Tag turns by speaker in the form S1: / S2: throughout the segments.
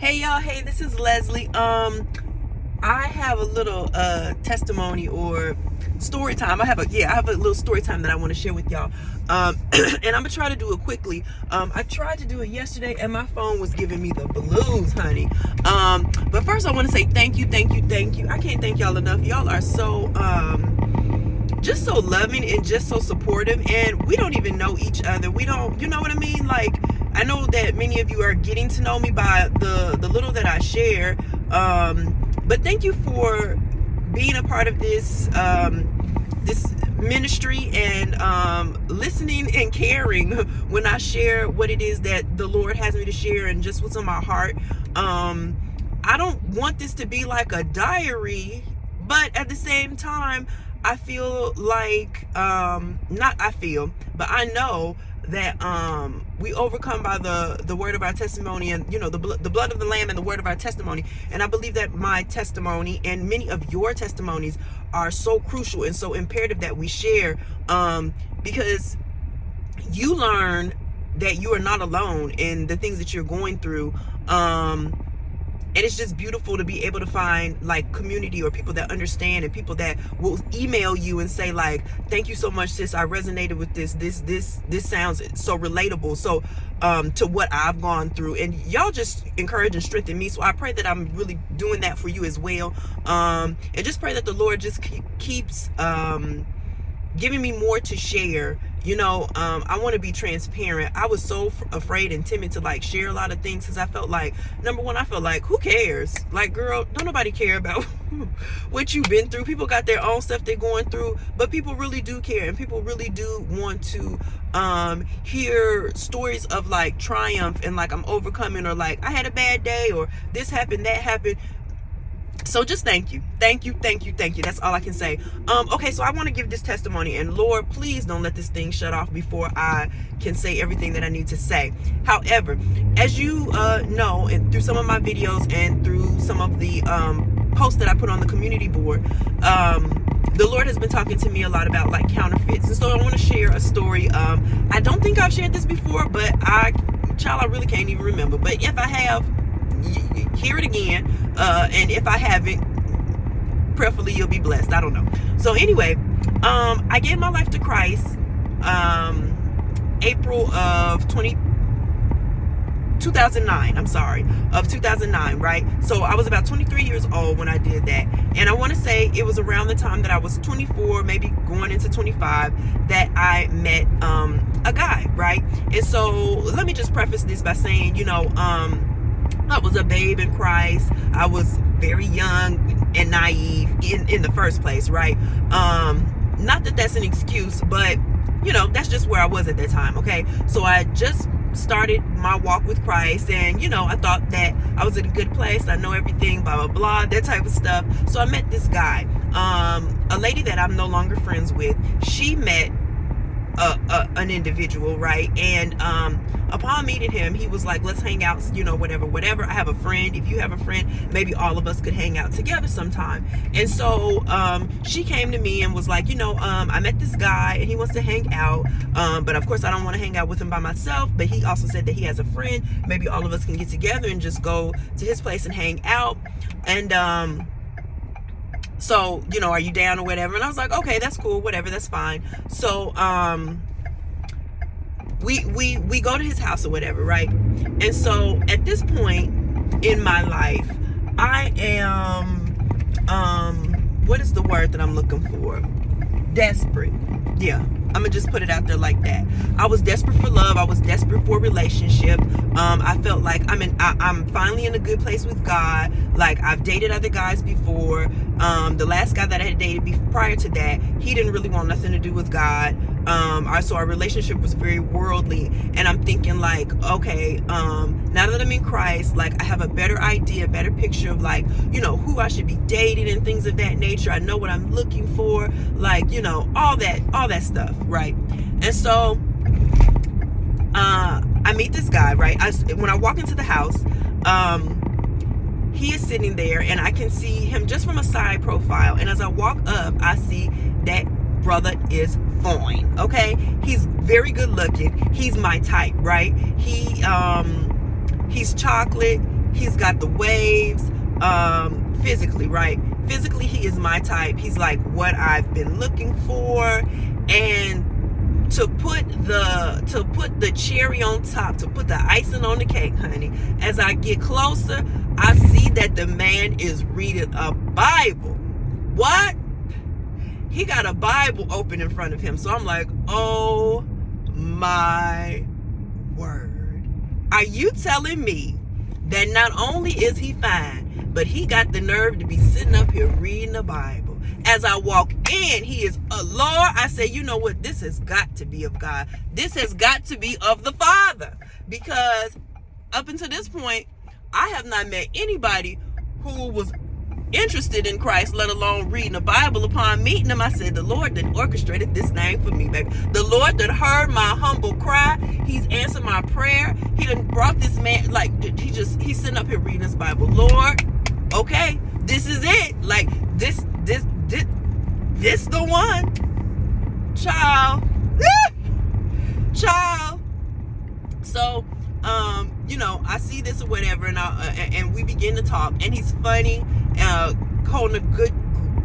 S1: Hey y'all, hey, this is Leslie. I have a little testimony or story time. I have a little story time that I want to share with y'all. And I'm gonna try to do it quickly. I tried to do it yesterday and my phone was giving me the blues, honey. But first I want to say thank you. I can't thank y'all enough. Y'all are so just so loving and just so supportive, and we don't even know each other. We don't, you know what I mean? Like, I know that many of you are getting to know me by the little that I share, but thank you for being a part of this this ministry and listening and caring when I share what it is that the Lord has me to share and just what's on my heart. I don't want this to be like a diary, but at the same time I feel like not I feel, but I know that we overcome by the word of our testimony, and the blood of the lamb and the word of our testimony. And I believe that my testimony and many of your testimonies are so crucial and so imperative that we share, because you learn that you are not alone in the things that you're going through. And it's just beautiful to be able to find like community or people that understand, and people that will email you and say like, thank you so much, sis, I resonated with this sounds so relatable, so to what I've gone through, and y'all just encourage and strengthen me. So I pray that I'm really doing that for you as well, and just pray that the Lord just keeps giving me more to share. I want to be transparent. I was so afraid and timid to like share a lot of things because I felt like, number one, I felt like, who cares? Like, girl, don't nobody care about what you've been through. People got their own stuff they're going through, but people really do care, and people really do want to hear stories of like triumph and like I'm overcoming, or like I had a bad day, or this happened, that happened. So just thank you. That's all I can say. Okay, so I want to give this testimony, and Lord, please don't let this thing shut off before I can say everything that I need to say. However, as you know, and through some of my videos and through some of the posts that I put on the community board, the Lord has been talking to me a lot about like counterfeits. And so I want to share a story. I don't think I've shared this before, but I really can't even remember. But if I have, hear it again, and if I haven't, prayerfully you'll be blessed. I don't know. So anyway, I gave my life to Christ April of 2009, right? So I was about 23 years old when I did that, and I want to say it was around the time that I was 24, maybe going into 25, that I met a guy, right? And so let me just preface this by saying, I was a babe in Christ. I was very young and naive in the first place, right? Not that that's an excuse, but that's just where I was at that time. Okay, so I just started my walk with Christ, and I thought that I was in a good place. I know everything, blah blah blah, that type of stuff. So I met this guy, a lady that I'm no longer friends with. She met an individual, right? And upon meeting him, he was like, let's hang out, whatever. I have a friend. If you have a friend, maybe all of us could hang out together sometime. And so she came to me and was like, I met this guy and he wants to hang out, but of course I don't want to hang out with him by myself, but he also said that he has a friend. Maybe all of us can get together and just go to his place and hang out. And so, are you down or whatever? And I was like, okay, that's cool, whatever, that's fine. So, we go to his house or whatever, right? And so at this point in my life, I am, what is the word that I'm looking for? Desperate. Yeah, I'm gonna just put it out there like that. I was desperate for love. I was desperate for a relationship. I felt like I'm finally in a good place with God. Like, I've dated other guys before. The last guy that I had dated prior to that, he didn't really want nothing to do with God. So our relationship was very worldly, and I'm thinking like, okay, now that I'm in Christ, like I have a better idea, better picture of like, who I should be dating and things of that nature. I know what I'm looking for, like, all that stuff, right? And so I meet this guy, right? When I walk into the house, he is sitting there, and I can see him just from a side profile. And as I walk up, I see that brother is fine. Okay, he's very good looking. He's my type, right? He's chocolate. He's got the waves. Physically, right? Physically, he is my type. He's like what I've been looking for. And to put the cherry on top, to put the icing on the cake, honey, as I get closer, I see that the man is reading a Bible. What? He got a Bible open in front of him. So I'm like, oh my word. Are you telling me that not only is he fine, but he got the nerve to be sitting up here reading the Bible? As I walk in, he is a Lord. I say, you know what? This has got to be of God. This has got to be of the Father. Because up until this point, I have not met anybody who was interested in Christ, let alone reading the Bible. Upon meeting him, I said, the Lord that orchestrated this thing for me, baby. The Lord that heard my humble cry. He's answered my prayer. He done brought this man, like, he's sitting up here reading his Bible. Lord, okay, this is it. Like, this the one. Child. Child. So, I see this or whatever, and we begin to talk, and he's funny, holding a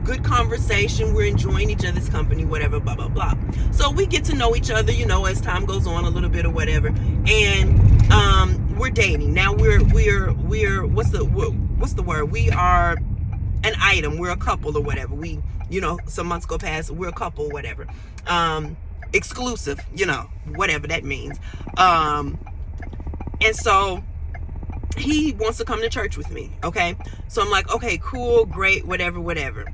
S1: good conversation. We're enjoying each other's company, whatever, blah blah blah. So we get to know each other, as time goes on a little bit or whatever, and we're dating now. We're what's the word? We are an item. We're a couple or whatever. We, some months go past. We're a couple, whatever. Exclusive, whatever that means. And so he wants to come to church with me. Okay. So I'm like, okay, cool, great, whatever.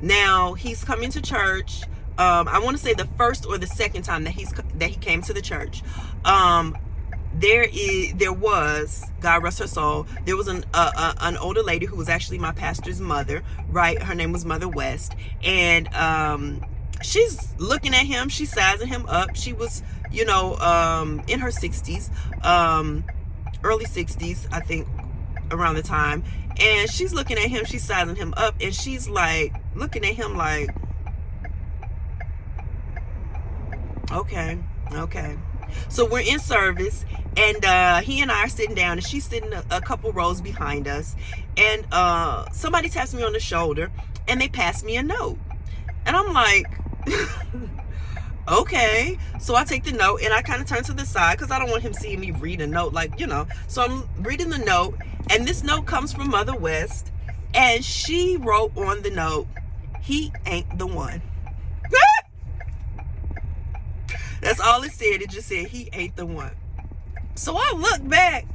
S1: Now he's coming to church. I want to say the first or the second time that he came to the church. There was, God rest her soul, there was an older lady who was actually my pastor's mother, right? Her name was Mother West. And, she's looking at him, she's sizing him up. She was, in her 60s, early 60s, I think, around the time. And she's looking at him, she's sizing him up, and she's like, looking at him like, okay. So we're in service, and he and I are sitting down, and she's sitting a couple rows behind us. And somebody taps me on the shoulder, and they pass me a note. And I'm like, okay. So I take the note, and I kind of turn to the side because I don't want him seeing me read a note, So I'm reading the note, and this note comes from Mother West, and she wrote on the note, "He ain't the one." That's all it said. It just said, "He ain't the one." So I look back,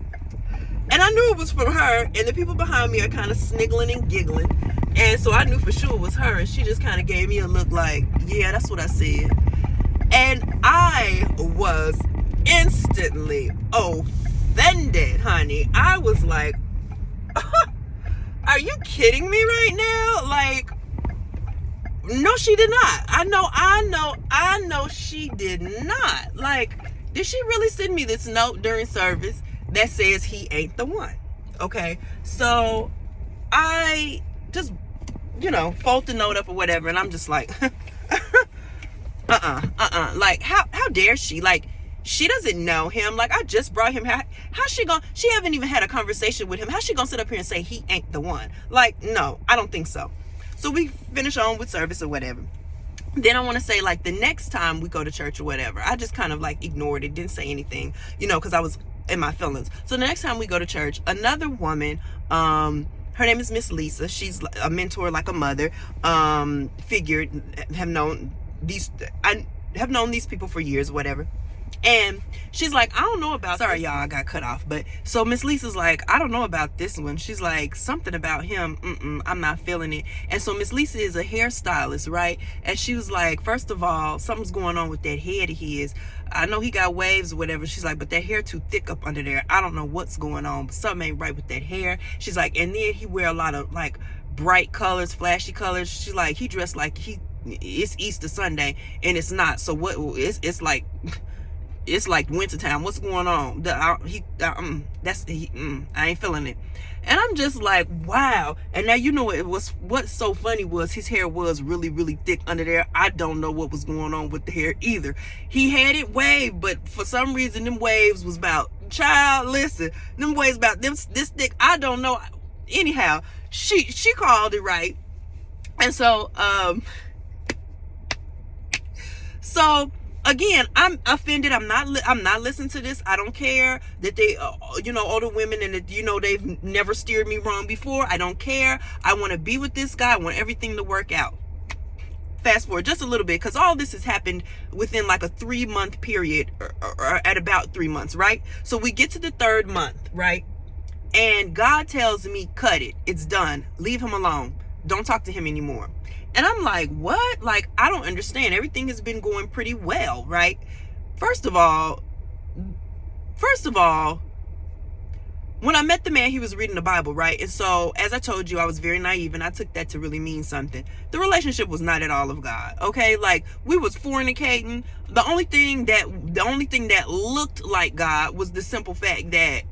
S1: and I knew it was from her, and the people behind me are kind of sniggling and giggling. And so I knew for sure it was her, and she just kind of gave me a look like, yeah, that's what I said. And I was instantly offended, honey. I was like, are you kidding me right now? Like, no, she did not. I know she did not. Like, did she really send me this note during service that says he ain't the one? Okay, so I just, fold the note up or whatever, and I'm just like, like, how dare she? Like, she doesn't know him. Like, I just brought him. How's she gonna, she haven't even had a conversation with him. How's she gonna sit up here and say he ain't the one? Like, no, I don't think so. So we finish on with service or whatever. Then I want to say, like, the next time we go to church or whatever, I just kind of like ignored it, didn't say anything, because I was in my feelings. So the next time we go to church, another woman, her name is Miss Lisa. She's a mentor, like a mother figure. I have known these people for years, whatever. And she's like, I don't know about, sorry y'all, I got cut off. But so Miss Lisa's like, I don't know about this one. She's like, something about him, I'm not feeling it. And so Miss Lisa is a hairstylist, right? And she was like, first of all, something's going on with that head of his. I know he got waves or whatever. She's like, but that hair too thick up under there. I don't know what's going on, but something ain't right with that hair. She's like, and then he wear a lot of like bright colors, flashy colors. She's like, he dressed like it's Easter Sunday, and it's not. So what? It's like, it's like wintertime. What's going on? I ain't feeling it. And I'm just like, wow. And now, you know, what's so funny was his hair was really, really thick under there. I don't know what was going on with the hair either. He had it waved, but for some reason, them waves was about, child, listen, them waves about this thick. I don't know. Anyhow, she called it right. And so, again, I'm offended. I'm not listening to this. I don't care that they, older women, and that, they've never steered me wrong before. I don't care. I want to be with this guy. I want everything to work out. Fast forward just a little bit, because all this has happened within like a 3-month period, or at about 3 months, right? So we get to the 3rd month, right? And God tells me, cut it. It's done. Leave him alone. Don't talk to him anymore. And I'm like, what? Like, I don't understand. Everything has been going pretty well, right? First of all, when I met the man, he was reading the Bible, right? And so, as I told you, I was very naive, and I took that to really mean something. The relationship was not at all of God, okay? Like, we was fornicating. The only thing that looked like God was the simple fact that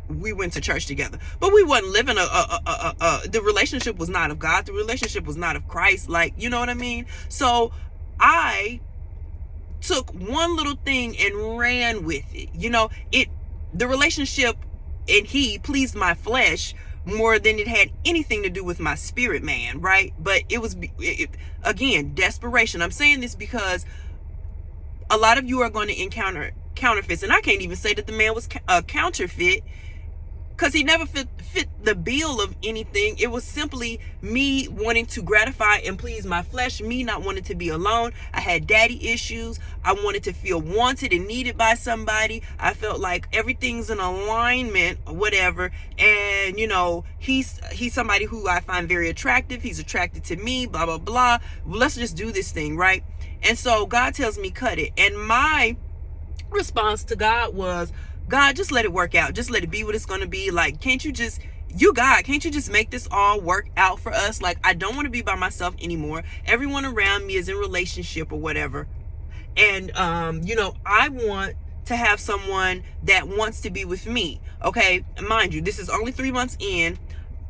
S1: we went to church together, but we wasn't living the relationship was not of God. The relationship was not of Christ. Like, you know what I mean? So I took one little thing and ran with it. The relationship, and he pleased my flesh more than it had anything to do with my spirit, man. Right? But it was, again, desperation. I'm saying this because a lot of you are going to encounter counterfeits, and I can't even say that the man was a counterfeit, because he never fit the bill of anything. It was simply me wanting to gratify and please my flesh, me not wanting to be alone. I had daddy issues. I wanted to feel wanted and needed by somebody. I felt like everything's in alignment or whatever. And he's somebody who I find very attractive. He's attracted to me, blah blah blah. Well, let's just do this thing, right? And so God tells me, cut it. And my response to God was, God, just let it work out. Just let it be what it's going to be. Like, can't you just make this all work out for us? Like, I don't want to be by myself anymore. Everyone around me is in relationship or whatever. And, I want to have someone that wants to be with me. Okay. Mind you, this is only 3 months in.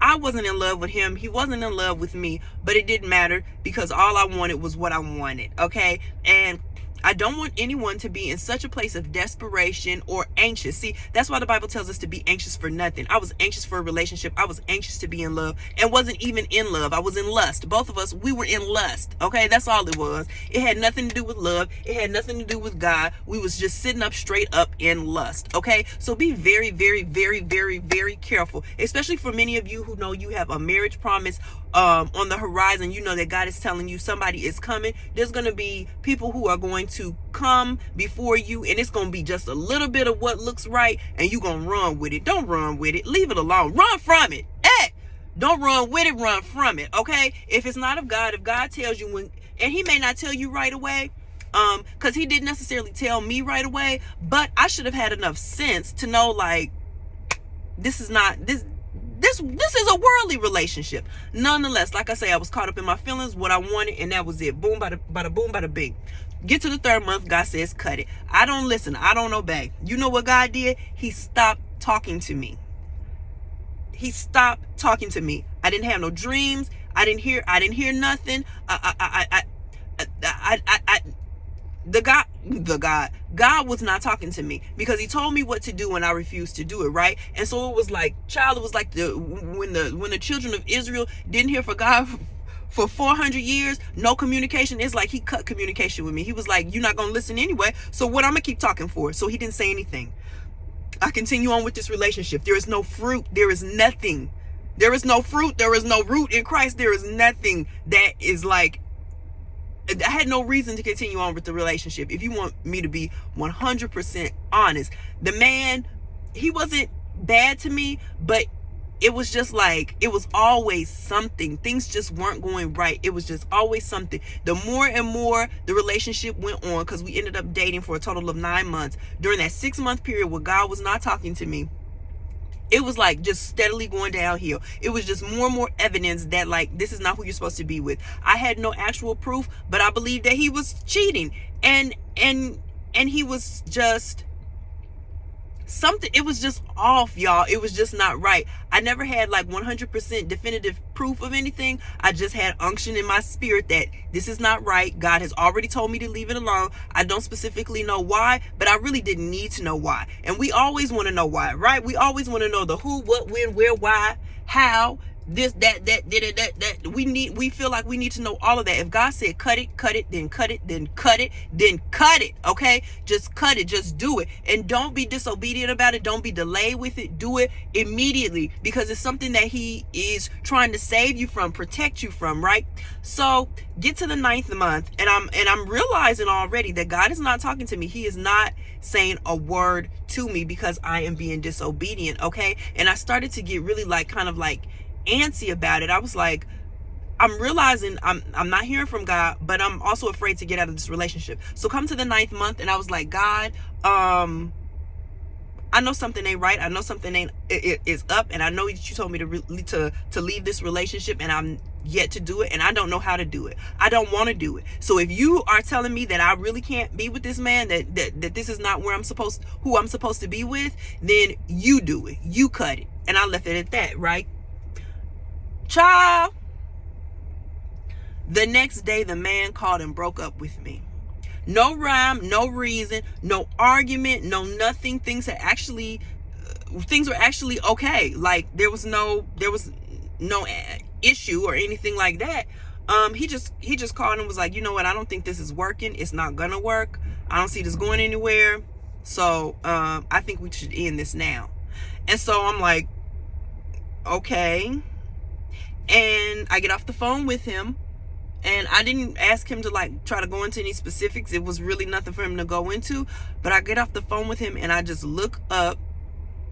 S1: I wasn't in love with him. He wasn't in love with me, but it didn't matter, because all I wanted was what I wanted. Okay. And I don't want anyone to be in such a place of desperation or anxious. See, that's why the Bible tells us to be anxious for nothing. I was anxious for a relationship. I was anxious to be in love, and wasn't even in love. I was in lust. Both of us, we were in lust. Okay, that's all it was. It had nothing to do with love. It had nothing to do with God. We was just sitting up straight up in lust. Okay, so be very, very, very, very, very careful, especially for many of you who know you have a marriage promise on the horizon. You know that God is telling you somebody is coming. There's going to be people who are going to come before you, and it's going to be just a little bit of what looks right, and you're going to run with it. Don't run with it. Leave it alone. Run from it. Don't run with it. Run from it. Okay? If it's not of God, if God tells you when, and he may not tell you right away, because he didn't necessarily tell me right away, but I should have had enough sense to know, like, this is a worldly relationship. Nonetheless, like I say, I was caught up in my feelings, what I wanted, and that was it. Boom, bada boom, bada bing. Get to the 3rd month, God says, cut it. I don't listen. I don't obey. You know what God did? He stopped talking to me. He stopped talking to me. I didn't have no dreams. I didn't hear nothing. God was not talking to me, because he told me what to do and I refused to do it, right? And so it was like, when the children of Israel didn't hear from God for 400 years, no communication. It's like he cut communication with me. He was like, you're not going to listen anyway, so what I'm going to keep talking for? So he didn't say anything. I continue on with this relationship. There is no fruit. There is nothing. There is no fruit. There is no root in Christ. There is nothing that is like, I had no reason to continue on with the relationship. If you want me to be 100% honest, the man, he wasn't bad to me, but it was just like, it was always something. Things just weren't going right. It was just always something. The more and more the relationship went on, because we ended up dating for a total of 9 months. During that 6-month period where God was not talking to me, it was like just steadily going downhill. It was just more and more evidence that, like, this is not who you're supposed to be with. I had no actual proof, but I believed that he was cheating. And And he was just something, it was just off, y'all. It was just not right. I never had like 100% definitive proof of anything. I just had unction in my spirit that this is not right. God has already told me to leave it alone. I don't specifically know why, but I really didn't need to know why. And we always want to know why, right? We always want to know the who, what, when, where, why, how, this, that. We feel like we need to know all of that. If God said cut it, then cut it, then cut it, then cut it. Okay, just cut it, just do it, and don't be disobedient about it. Don't be delayed with it. Do it immediately, because it's something that he is trying to save you from, protect you from, right? So get to the 9th month, and I'm realizing already that God is not talking to me. He is not saying a word to me because I am being disobedient. Okay, and I started to get really like kind of like antsy about it. I was like, I'm realizing I'm not hearing from God, but I'm also afraid to get out of this relationship. So come to the 9th month, and I was like, God, I know something ain't right. I know something ain't is up, and I know that you told me to leave this relationship, and I'm yet to do it, and I don't know how to do it. I don't want to do it. So if you are telling me that I really can't be with this man, that this is not who I'm supposed to be with, then you do it. You cut it. And I left it at that, right? Child, the next day the man called and broke up with me. No rhyme, no reason, no argument, no nothing. Things were actually okay. Like there was no issue or anything like that. He just called and was like, you know what, I don't think this is working. It's not gonna work. I don't see this going anywhere. So I think we should end this now. And so I'm like, okay. And I get off the phone with him, and I didn't ask him to like try to go into any specifics. It was really nothing for him to go into. But I get off the phone with him, and I just look up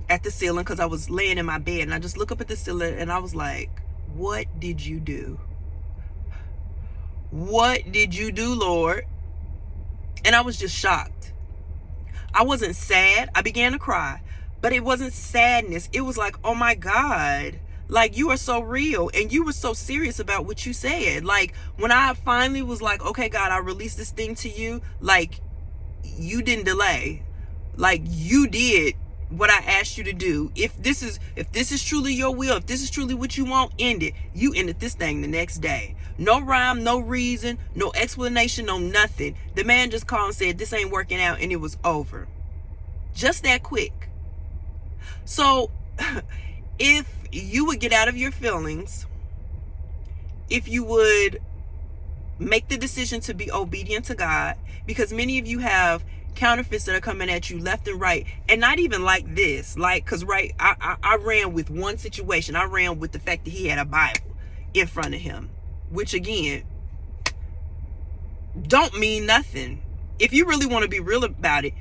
S1: at the ceiling, because I was laying in my bed, and I just look up at the ceiling, and I was like, what did you do? What did you do, Lord? And I was just shocked. I wasn't sad. I began to cry, but it wasn't sadness. It was like, oh my God. Like, you are so real, and you were so serious about what you said. Like, when I finally was like, okay, God, I released this thing to you, like, you didn't delay. Like, you did what I asked you to do. If this is truly your will, if this is truly what you want, end it. You ended this thing the next day. No rhyme, no reason, no explanation, no nothing. The man just called and said, this ain't working out, and it was over. Just that quick. So, if you would get out of your feelings, if you would make the decision to be obedient to God, because many of you have counterfeits that are coming at you left and right, and not even like this, like, because right, I ran with one situation. I ran with the fact that he had a Bible in front of him, which again don't mean nothing. If you really want to be real about it,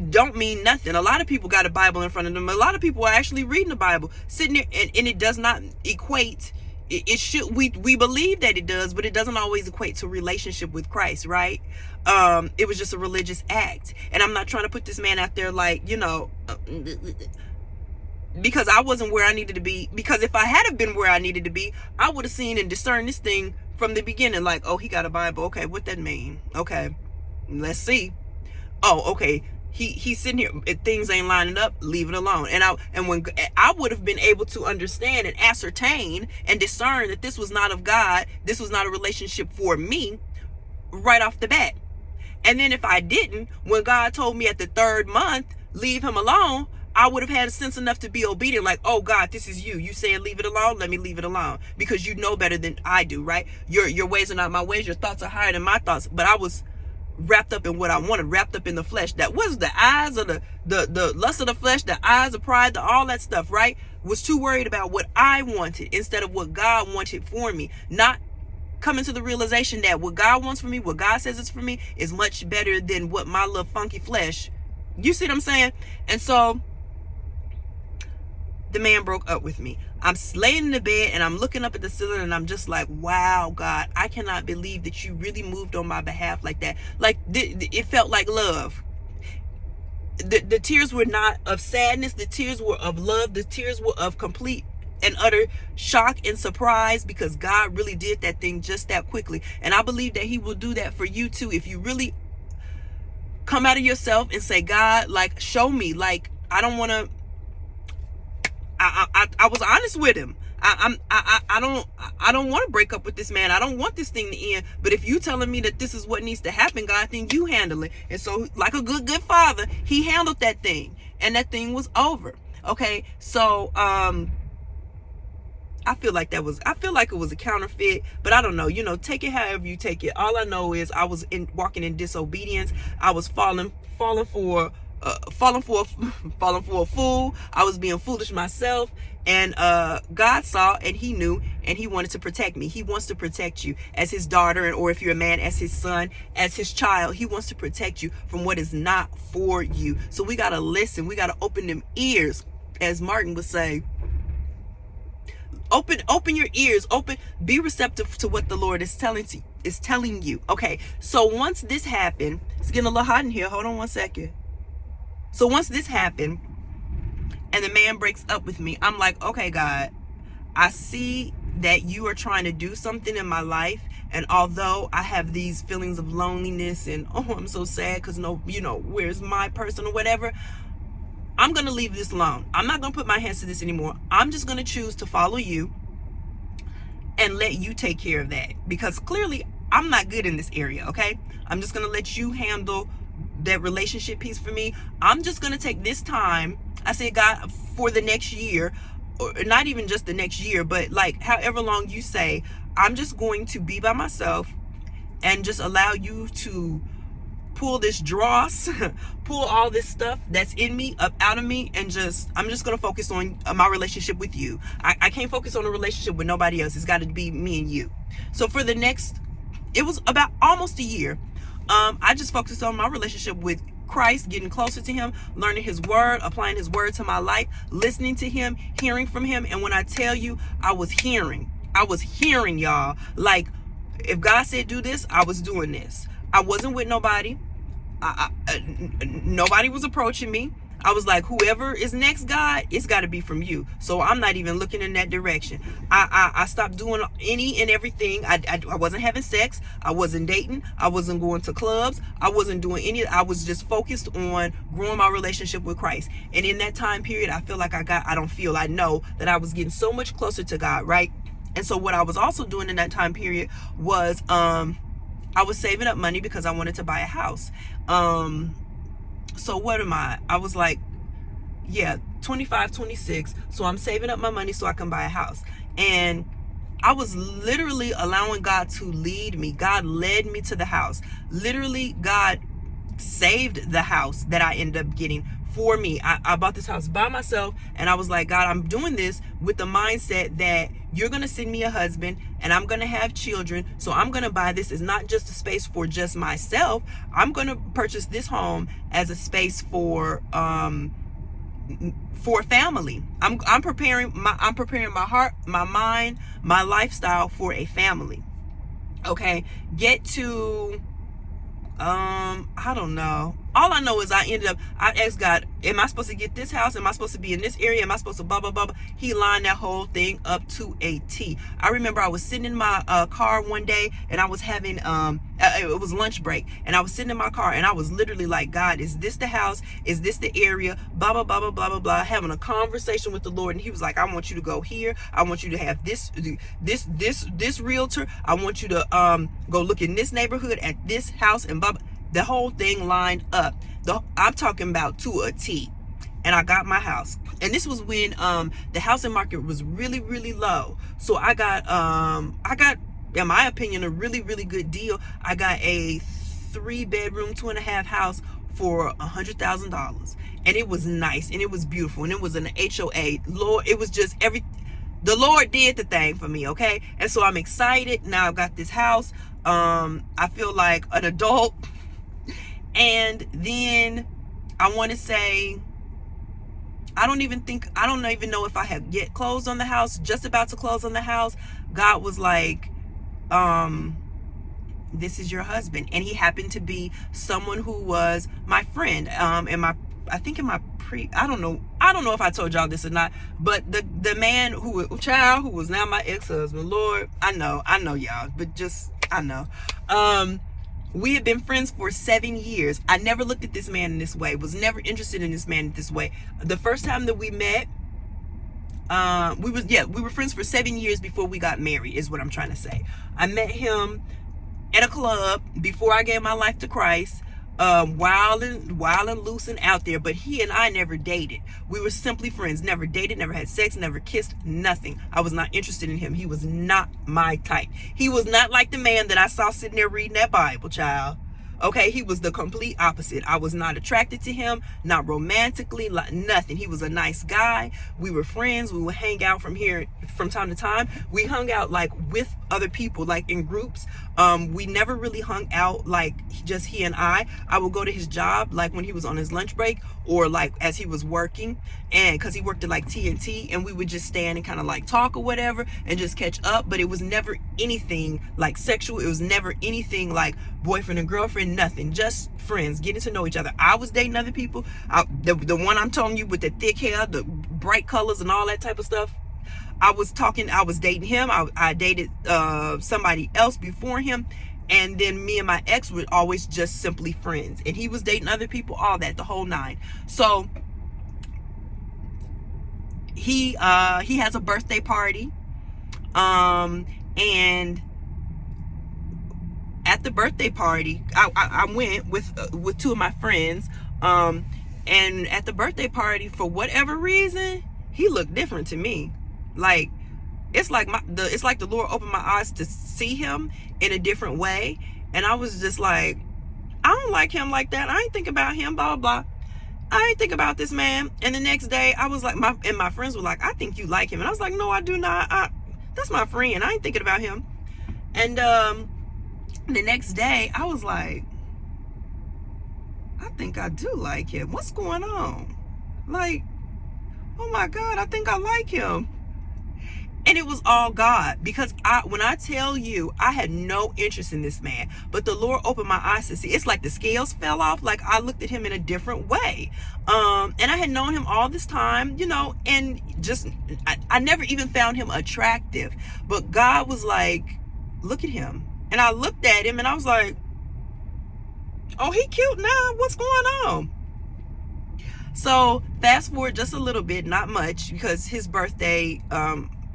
S1: don't mean nothing. A lot of people got a Bible in front of them. A lot of people are actually reading the Bible, sitting there, and it does not equate. It should, we believe that it does, but it doesn't always equate to a relationship with Christ, right? It was just a religious act. And I'm not trying to put this man out there like, you know, because I wasn't where I needed to be. Because if I had have been where I needed to be, I would have seen and discerned this thing from the beginning. Like, oh, he got a Bible. Okay, what that mean? Okay, let's see. Oh, okay. He's sitting here, if things ain't lining up, leave it alone. And when I would have been able to understand and ascertain and discern that this was not of God, this was not a relationship for me, right off the bat. And then if I didn't, when God told me at the 3rd month, leave him alone, I would have had a sense enough to be obedient. Like, oh God, this is you. You saying leave it alone? Let me leave it alone, because you know better than I do, right? Your ways are not my ways. Your thoughts are higher than my thoughts. But I was wrapped up in what I wanted, wrapped up in the flesh. That was the eyes of the lust of the flesh, the eyes of pride, all that stuff, right? Was too worried about what I wanted instead of what God wanted for me. Not coming to the realization that what God wants for me, what God says is for me, is much better than what my little funky flesh. You see what I'm saying? And so the man broke up with me. I'm laying in the bed and I'm looking up at the ceiling, and I'm just like, wow, God, I cannot believe that you really moved on my behalf like that. Like, it felt like love. The tears were not of sadness. The tears were of love. The tears were of complete and utter shock and surprise, because God really did that thing just that quickly. And I believe that he will do that for you too. If you really come out of yourself and say, God, like, show me. Like, I don't want to. I was honest with him. I don't want to break up with this man. I don't want this thing to end. But if you telling me that this is what needs to happen, God, then you handle it. And so, like a good father, he handled that thing, and that thing was over. Okay, so I feel like it was a counterfeit, but I don't know. Take it however you take it. All I know is I was walking in disobedience. I was falling for a fool. I was being foolish myself, and God saw, and he knew, and he wanted to protect me. He wants to protect you as his daughter, or if you're a man, as his son, as his child. He wants to protect you from what is not for you. So we got to listen. We got to open them ears, as Martin would say. Open your ears. Be receptive to what the Lord is telling you. Okay, so once this happened, it's getting a little hot in here. Hold on one second. So once this happened, and the man breaks up with me, I'm like, okay, God, I see that you are trying to do something in my life. And although I have these feelings of loneliness and, I'm so sad because where's my person or whatever, I'm going to leave this alone. I'm not going to put my hands to this anymore. I'm just going to choose to follow you and let you take care of that, because clearly I'm not good in this area. Okay. I'm just going to let you handle that relationship piece for me. I'm just going to take this time. I said, God, for the next year, or not even just the next year, but like however long you say, I'm just going to be by myself and just allow you to pull this dross, pull all this stuff that's in me up out of me, and I'm just going to focus on my relationship with you. I can't focus on a relationship with nobody else. It's got to be me and you. So for it was about almost a year. I just focused on my relationship with Christ, getting closer to him, learning his word, applying his word to my life, listening to him, hearing from him. And when I tell you, I was hearing, y'all. Like, if God said do this, I was doing this. I wasn't with nobody. Nobody was approaching me. I was like, whoever is next, God, it's got to be from you. So I'm not even looking in that direction. I stopped doing any and everything. I wasn't having sex. I wasn't dating. I wasn't going to clubs. I wasn't doing any. I was just focused on growing my relationship with Christ. And in that time period, I know that I was getting so much closer to God, right? And so what I was also doing in that time period was I was saving up money because I wanted to buy a house. So what am I? I was like, 25, 26. So I'm saving up my money so I can buy a house. And I was literally allowing God to lead me. God led me to the house. Literally, God saved the house that I ended up getting for me. I bought this house by myself, and I was like, God, I'm doing this with the mindset that you're going to send me a husband and I'm going to have children. So I'm going to buy this as not just a space for just myself. I'm going to purchase this home as a space for family. I'm preparing my heart, my mind, my lifestyle for a family. Okay. Get to I don't know. All I know is I asked God, am I supposed to get this house? Am I supposed to be in this area? Am I supposed to blah, blah, blah, blah? He lined that whole thing up to a T. I remember I was sitting in my car one day, and I was having, it was lunch break, and I was sitting in my car, and I was literally like, God, is this the house? Is this the area? Blah, blah, blah, blah, blah, blah, blah, having a conversation with the Lord. And he was like, I want you to go here. I want you to have this realtor. I want you to go look in this neighborhood at this house, and blah, blah. The whole thing lined up. I'm talking about to a T. And I got my house. And this was when the housing market was really, really low. So I got, in my opinion, a really, really good deal. I got a 3-bedroom, 2.5 house for $100,000. And it was nice, and it was beautiful, and it was an HOA. Lord, it was just the Lord did the thing for me, okay? And so I'm excited. Now I've got this house. I feel like an adult. And then I want to say, I don't even know if I have yet closed on the house, just about to close on the house. God was like, this is your husband. And he happened to be someone who was my friend. I don't know if I told y'all this or not, but the man who was now my ex-husband, Lord, I know y'all, but just, I know. We had been friends for 7 years. I never looked at this man in this way, was never interested in this man this way. The first time that we met, we were friends for 7 years before we got married, is what I'm trying to say. I met him at a club before I gave my life to Christ, wild and loose and out there. But he and I never dated. We were simply friends, never dated, never had sex, never kissed, nothing. I was not interested in him. He was not my type. He was not like the man that I saw sitting there reading that Bible, child. Okay, he was the complete opposite. I was not attracted to him, not romantically, nothing. He was a nice guy. We were friends. We would hang out from time to time. We hung out like with other people, like in groups. We never really hung out like just he and I. I would go to his job like when he was on his lunch break, or like as he was working, and because he worked at like TNT, and we would just stand and kind of like talk or whatever and just catch up. But it was never anything like sexual. It was never anything like boyfriend and girlfriend, nothing. Just friends, getting to know each other. I was dating other people. The one I'm telling you with the thick hair, the bright colors and all that type of stuff, I was dating him. I dated somebody else before him. And then me and my ex were always just simply friends. And he was dating other people, all that, the whole nine. So he has a birthday party. And at the birthday party, I went with two of my friends. And at the birthday party, for whatever reason, he looked different to me. Like, it's like the Lord opened my eyes to see him in a different way. And I was just like, I don't like him like that. I ain't think about him, blah, blah, blah. I ain't think about this man. And the next day I was like, my friends were like, I think you like him. And I was like, no, I do not. That's my friend. I ain't thinking about him. And the next day I was like, I think I do like him. What's going on? Like, oh my God, I think I like him. And it was all God, because when I tell you, I had no interest in this man, but the Lord opened my eyes to see. It's like the scales fell off. Like, I looked at him in a different way. And I had known him all this time, and just, I never even found him attractive, but God was like, look at him. And I looked at him and I was like, oh, he cute now. What's going on? So fast forward just a little bit, not much, because his birthday,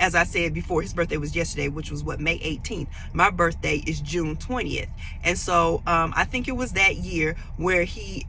S1: as I said before, his birthday was yesterday, which was May 18th. My birthday is June 20th. And so I think it was that year where he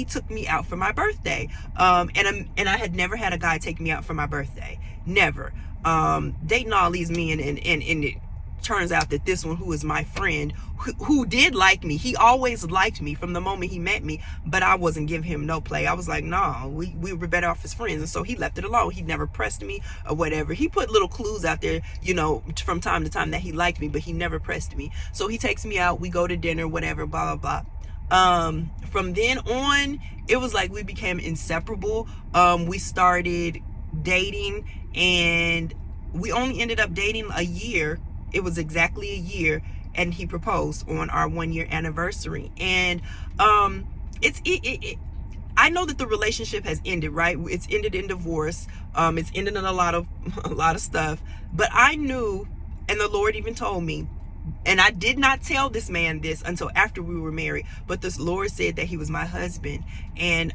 S1: took me out for my birthday. And I had never had a guy take me out for my birthday. Never. Dating all these men, and it turns out that this one, who is my friend, who did like me, he always liked me from the moment he met me, but I wasn't giving him no play. I was like, no, we were better off as friends. And so he left it alone. He never pressed me or whatever. He put little clues out there, from time to time, that he liked me, but he never pressed me. So he takes me out, we go to dinner, whatever, blah, blah, blah. From then on, it was like we became inseparable. We started dating, and we only ended up dating a year. It was exactly a year, and he proposed on our 1-year anniversary. And I know that the relationship has ended, right? It's ended in divorce. It's ended in a lot of stuff. But I knew, and the Lord even told me, and I did not tell this man this until after we were married, but the Lord said that he was my husband. And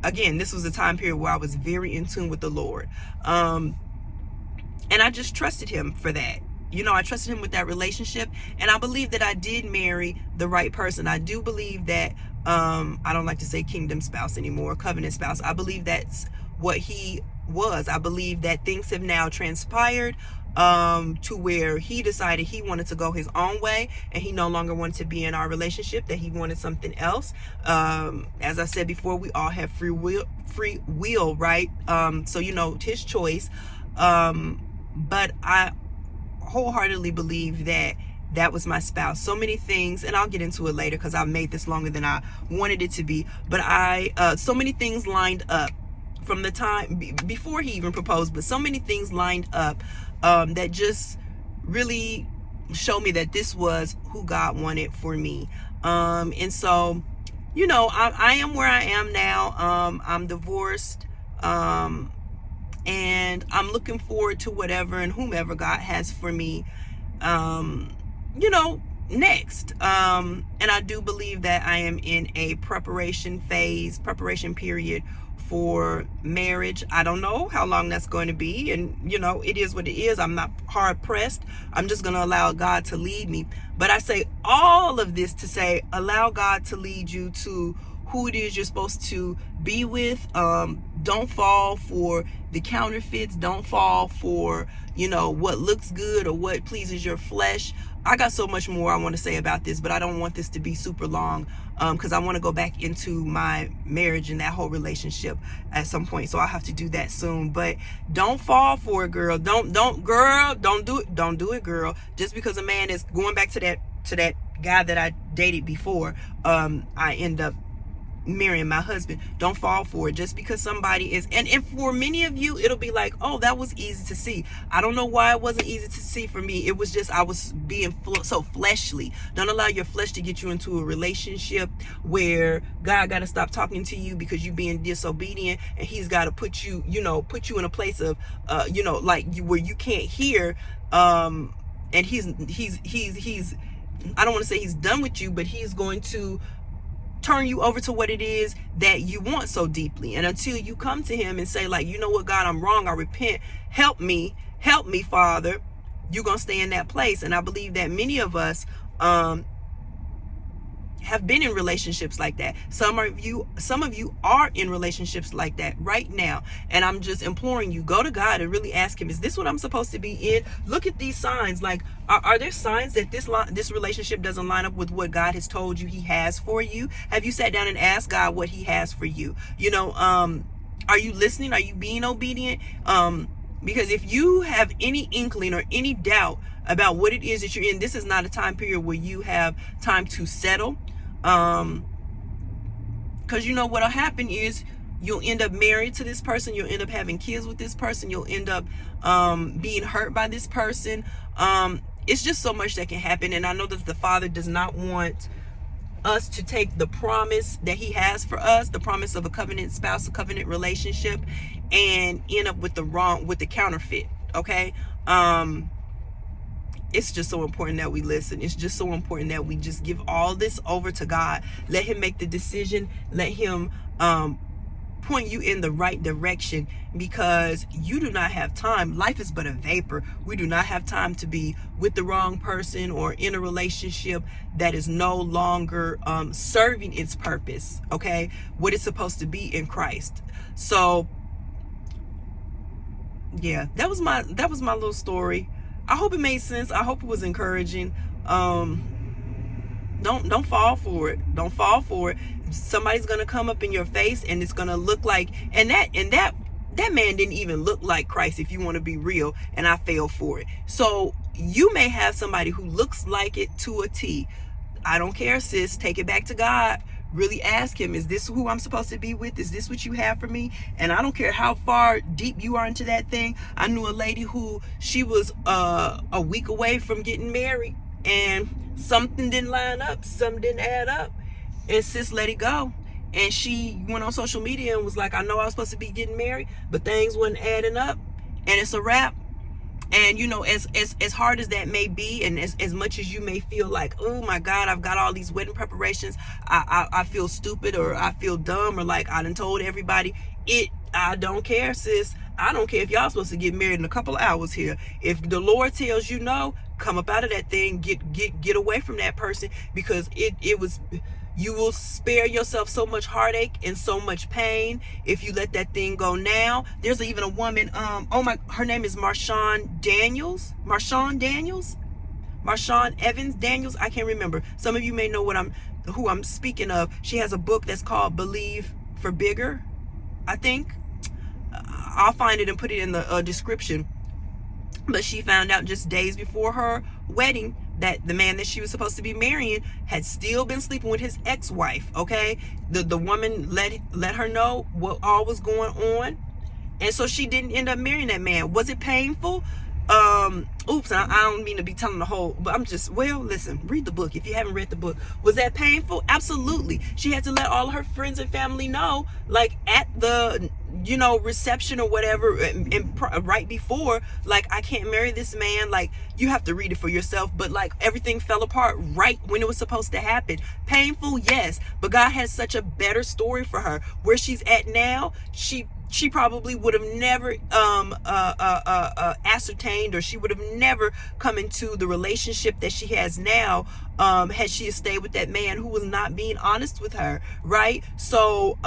S1: again, this was a time period where I was very in tune with the Lord. And I just trusted him for that. I trusted him with that relationship. And I believe that I did marry the right person. I do believe that, I don't like to say kingdom spouse anymore, covenant spouse. I believe that's what he was. I believe that things have now transpired to where he decided he wanted to go his own way, and he no longer wanted to be in our relationship, that he wanted something else. As I said before, we all have free will, right? So, his choice. But I wholeheartedly believe that was my spouse. So many things, and I'll get into it later because I've made this longer than I wanted it to be. But so many things lined up from the time before he even proposed, but so many things lined up that just really showed me that this was who God wanted for me. And so, I am where I am now. I'm divorced. And I'm looking forward to whatever and whomever God has for me. next. And I do believe that I am in a preparation period for marriage. I don't know how long that's going to be, and it is what it is. I'm not hard pressed. I'm just going to allow God to lead me. But I say all of this to say, allow God to lead you to who it is you're supposed to be with. Don't fall for the counterfeits. Don't fall for what looks good or what pleases your flesh. I got so much more I want to say about this, but I don't want this to be super long, because I want to go back into my marriage and that whole relationship at some point. So I'll have to do that soon. But don't fall for it, girl. Don't do it. Don't do it, girl. Just because a man is going back to that guy that I dated before, I end up marrying my husband. Don't fall for it just because somebody is, and for many of you it'll be like, oh, that was easy to see. I don't know why it wasn't easy to see for me. It was just I was being so fleshly. Don't allow your flesh to get you into a relationship where God got to stop talking to you because you being disobedient, and he's got to put you in a place of where you can't hear, and he's I don't want to say he's done with you, but he's going to turn you over to what it is that you want so deeply. And until you come to him and say, like, you know what, God, I'm wrong, I repent, help me, Father, you're gonna stay in that place. And I believe that many of us have been in relationships like that. Some of you are in relationships like that right now, and I'm just imploring you, go to God and really ask him, is this what I'm supposed to be in? Look at these signs. Like, are there signs that this relationship doesn't line up with what God has told you he has for you? Have you sat down and asked God what he has for you? Are you listening? Are you being obedient? Because if you have any inkling or any doubt about what it is that you're in, this is not a time period where you have time to settle. Because what'll happen is you'll end up married to this person. You'll end up having kids with this person. You'll end up being hurt by this person. It's just so much that can happen. And I know that the Father does not want us to take the promise that he has for us, the promise of a covenant spouse, a covenant relationship, and end up with the counterfeit. Okay. It's just so important that we listen. It's just so important that we just give all this over to God. Let him make the decision. Let him point you in the right direction, because you do not have time. Life is but a vapor. We do not have time to be with the wrong person or in a relationship that is no longer serving its purpose, okay? What it's supposed to be in Christ. So yeah, that was my little story. I hope it made sense. I hope it was encouraging. Don't fall for it. Don't fall for it. Somebody's gonna come up in your face, and it's gonna look like, and that man didn't even look like Christ, if you want to be real, and I fell for it. So you may have somebody who looks like it to a T. I don't care, sis. Take it back to God. Really ask him, is this who I'm supposed to be with? Is this what you have for me? And I don't care how far deep you are into that thing. I knew a lady who, she was a week away from getting married, and something didn't line up, something didn't add up, and sis let it go. And she went on social media and was like, I know I was supposed to be getting married, but things wasn't adding up, and it's a wrap. And as hard as that may be, and as much as you may feel like, oh my God, I've got all these wedding preparations, I feel stupid, or I feel dumb, or like I done told everybody, I don't care, sis. I don't care if y'all supposed to get married in a couple of hours here. If the Lord tells you no, come up out of that thing, get away from that person, because you will spare yourself so much heartache and so much pain if you let that thing go now. There's even a woman, her name is Marshawn Evans Daniels. I can't remember. Some of you may know who I'm speaking of. She has a book that's called Believe for Bigger, I think. I'll find it and put it in the description. But she found out just days before her wedding that the man that she was supposed to be marrying had still been sleeping with his ex-wife. Okay, the woman let her know what all was going on, and so she didn't end up marrying that man. Was it painful? Oops, I don't mean to be telling the whole, but I'm just, well, listen, read the book if you haven't read the book. Was that painful? Absolutely. She had to let all her friends and family know, like at the, reception or whatever, and right before, like, I can't marry this man. Like, you have to read it for yourself, but like everything fell apart right when it was supposed to happen. Painful, yes, but God has such a better story for her. Where she's at now, she probably would have never ascertained, or she would have never come into the relationship that she has now, had she stayed with that man who was not being honest with her, right? So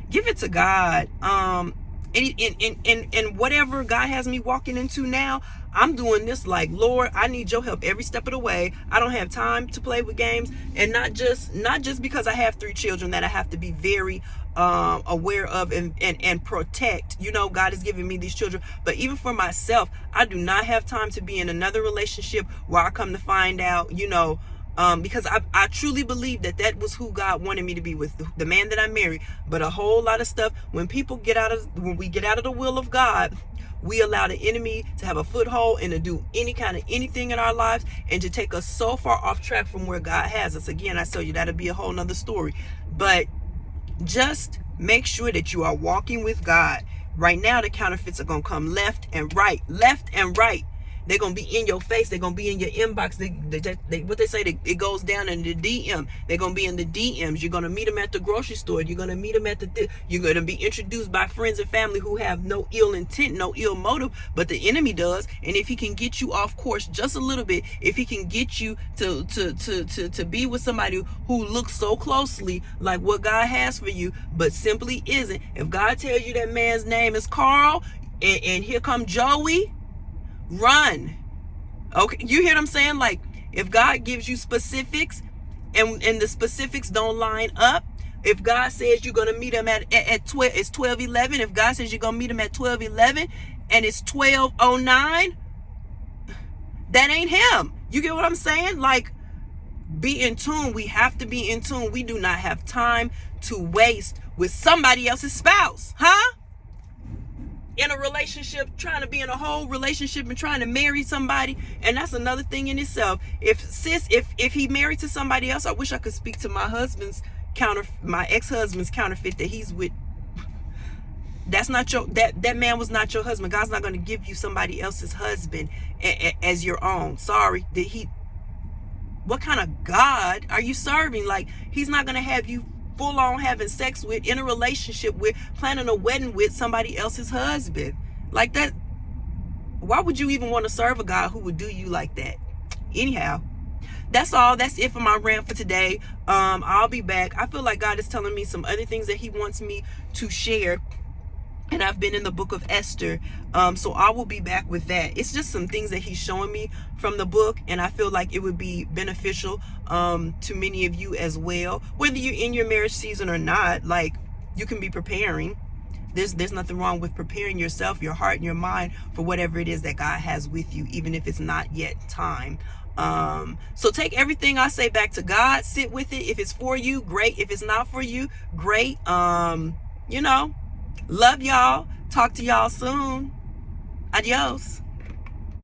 S1: give it to God. And whatever God has me walking into now, I'm doing this like, Lord, I need your help every step of the way. I don't have time to play with games, and not just because I have 3 children that I have to be very aware of and protect. God has given me these children, but even for myself, I do not have time to be in another relationship where I come to find out, because I truly believe that was who God wanted me to be with, the man that I married. But a whole lot of stuff, when we get out of the will of God, we allow the enemy to have a foothold and to do anything in our lives, and to take us so far off track from where God has us. Again, I tell you, that'll be a whole nother story. But just make sure that you are walking with God. Right now, the counterfeits are going to come left and right. They're going to be in your face. They're going to be in your inbox. What they say, it goes down in the DM. They're going to be in the DMs. You're going to meet them at the grocery store. You're going to meet them you're going to be introduced by friends and family who have no ill intent, no ill motive, but the enemy does. And if he can get you off course just a little bit, if he can get you to be with somebody who looks so closely like what God has for you, but simply isn't. If God tells you that man's name is Carl, and here come Joey, run. Okay, you hear what I'm saying? Like, if God gives you specifics, and the specifics don't line up, if God says you're gonna meet him at 12, it's 12:11. If God says you're gonna meet him at 12:11 and it's 12:09, that ain't him. You get what I'm saying? Like, be in tune. We have to be in tune. We do not have time to waste with somebody else's spouse, in a relationship, trying to be in a whole relationship and trying to marry somebody. And that's another thing in itself. If he married to somebody else, I wish I could speak to my ex-husband's counterfeit that he's with. That's not that man was not your husband. God's not going to give you somebody else's husband as your own. Sorry. What kind of God are you serving? Like, he's not going to have you full on having sex with, in a relationship with, planning a wedding with somebody else's husband. Like that. Why would you even want to serve a God who would do you like that? Anyhow, that's all. That's it for my rant for today. I'll be back. I feel like God is telling me some other things that he wants me to share, and I've been in the book of Esther, so I will be back with that. It's just some things that he's showing me from the book, and I feel like it would be beneficial to many of you as well. Whether you're in your marriage season or not, like, you can be preparing. There's nothing wrong with preparing yourself, your heart and your mind, for whatever it is that God has with you, even if it's not yet time. So take everything I say back to God. Sit with it. If it's for you, great. If it's not for you, great. Love y'all. Talk to y'all soon. Adios.